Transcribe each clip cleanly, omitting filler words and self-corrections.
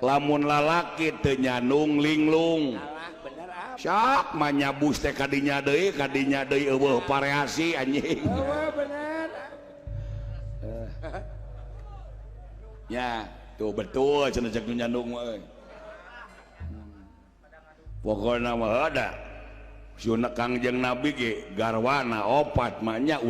lamun lalaki teu nyanung linglung sak manyabus teh kadinya deui eueuh variasi anjing bener ya tuh betul cenah cek nyandung euy pokona mah ada sunna Kangjeng Nabi ge garwana opat mah nya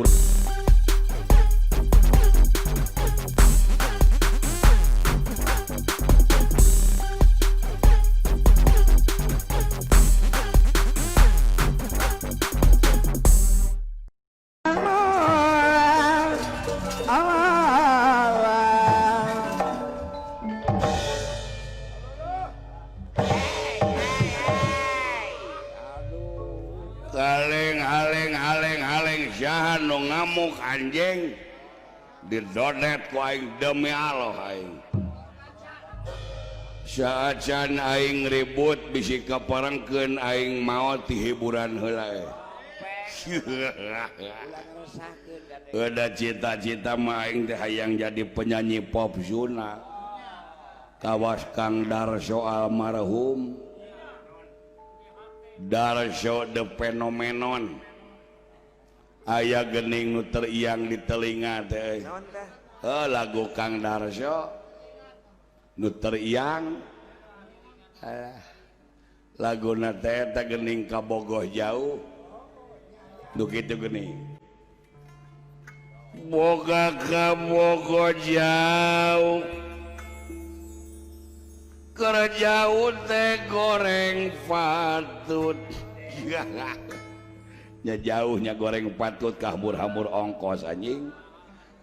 aleng jahan nu ngamuk anjing didodet ku aing demi Allah aing saacan aing ribut bisi kaparengkeun aing maot ti hiburan heula ada cita-cita mah aing teh hayang jadi penyanyi pop zuna kawas Kang Darso almarhum Darso the Phenomenon aya geuning nu teriang di telinga teh lagu Kang Darso nu teriang laguna teh eta geuning kabogoh jauh nu kitu geuning boga kabogoh jauh keur jauh teh goreng patut nya jauhnya goreng patut ka hamur-hamur ongkos anjing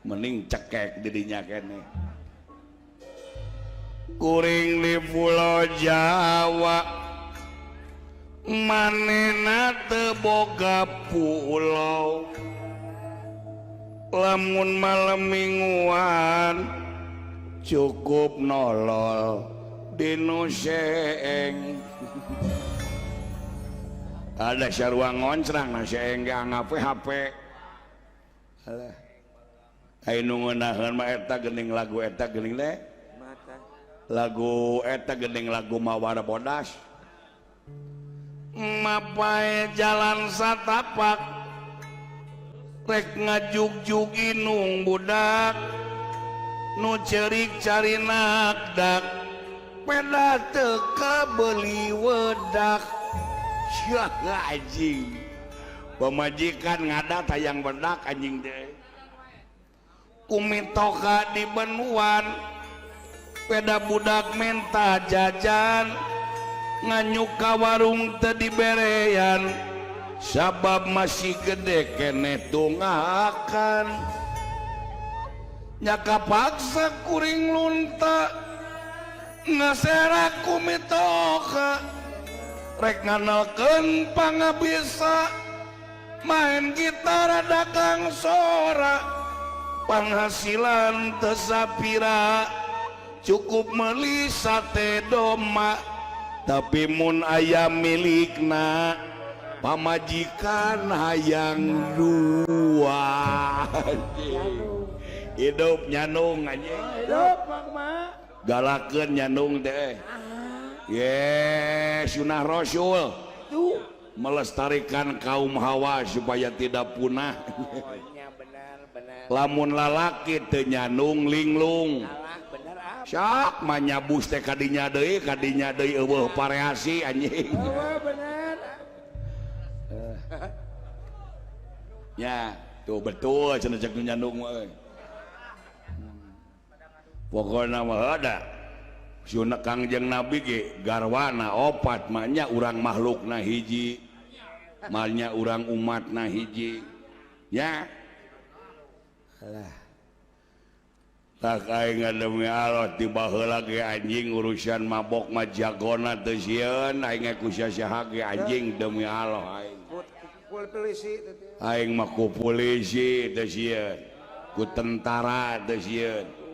mending cekek didinya kene kuring di Pulau Jawa manehna teu boga pulau lamun malam mingguan cukup nolol dinu seeng ada sarua ngoncrang na seeng ge angap HP alah ai nu ngeunaheun mah eta geuning lagu eta geuning teh lagu eta geuning lagu Mawar Bodas mapae jalan satapak rek ngajugjug inung budak nu ceurik cari nakdak peda teu kabeuli wedak sia anjing pemajikan ngadat hayang bedak anjing teh kumitoka di benuan peda budak menta jajan nganyuk ka warung teu diberean sabab masih gede keneh tunggakan nya kapaksa kuring lunta ngaserak kumitoka rek nganalkeun pangabisa main gitar dagang sora penghasilan teu sapira cukup meuli sate doma tapi mun aya milikna pamajikan hayang dua hidup nyanung anjing hidup mah galakeun nyanung teh sunnah Rasul melestarikan kaum Hawa supaya tidak punah lamun lalaki teu nyanung linglung sak manyabus teh kadinya deui eueuh variasi anjing bener ya tuh betul cenah cek nyanung euy pokona mah ada sunna Kangjeng Nabi ge garwana opat mah nya urang makhlukna hiji malnya urang umatna hiji ya alah tak aing demi Allah tiba heula ge anjing urusan mabok mah jagona teu sieun aing ku saha ge anjing demi Allah aing mah ku polisi teu sieun ku tentara teu sieun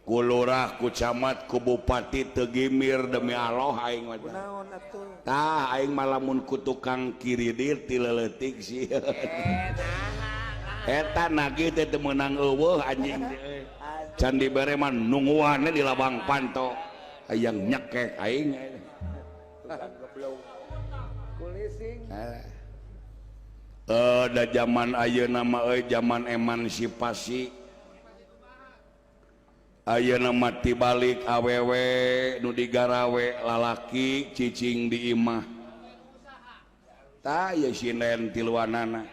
ku lurah ku camat ku bupati teu gimir demi Allah aing mah tah aing mah lamun ku tukang kiridir ti leuletik sieun eta nagih teh teu meunang eueuh anjing can dibere mah nungguanna di labang panto ayang nyekek aing kulising da zaman ayeuna mah zaman emansipasi ayeuna mah tibalik awewe nu digarawe lalaki cicing di imah tah ye sinen tiluanana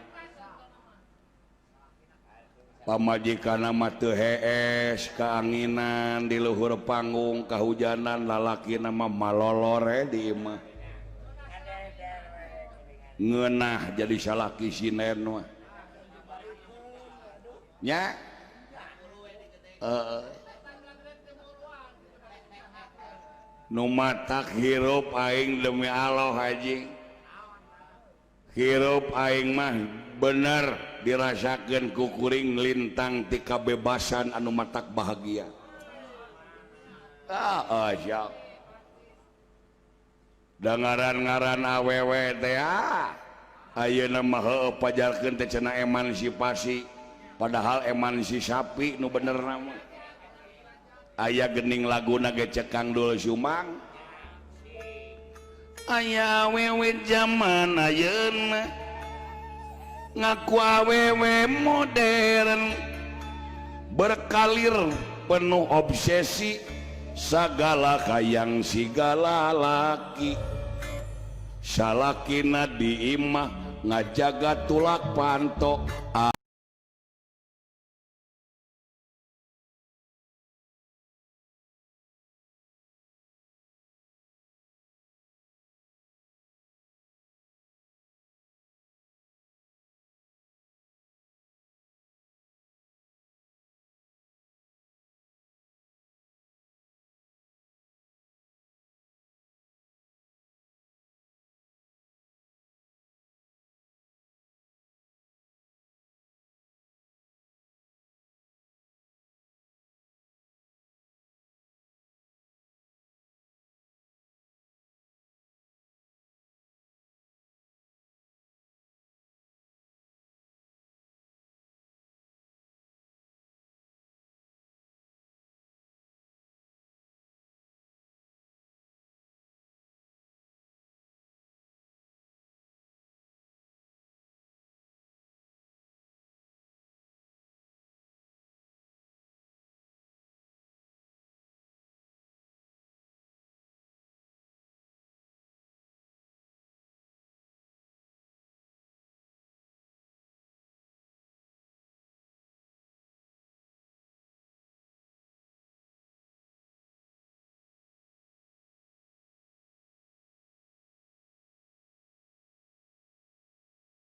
pamajikanna mah teu hees kaanginan di luhur panggung kahujanan lalaki nama malolore di imah ngeunah jadi salaki sinen mah nya nu matak hirup aing demi Allah haji hirup aing mah bener dirasakeun ku kuring lintang ti kabebasan anu matak bahagia siap da ngaran-ngaran awewe teh ayeuna mah heueuh pajarkeun teh cenah emansipasi padahal emansipasi nu bener mah aya geuning laguna ge cek Kang Dul Sumang aya awewe zaman ayeuna ngaku awewe modern berkalir penuh obsesi sagala kayang sigala laki salakina di imah ngajaga tulak panto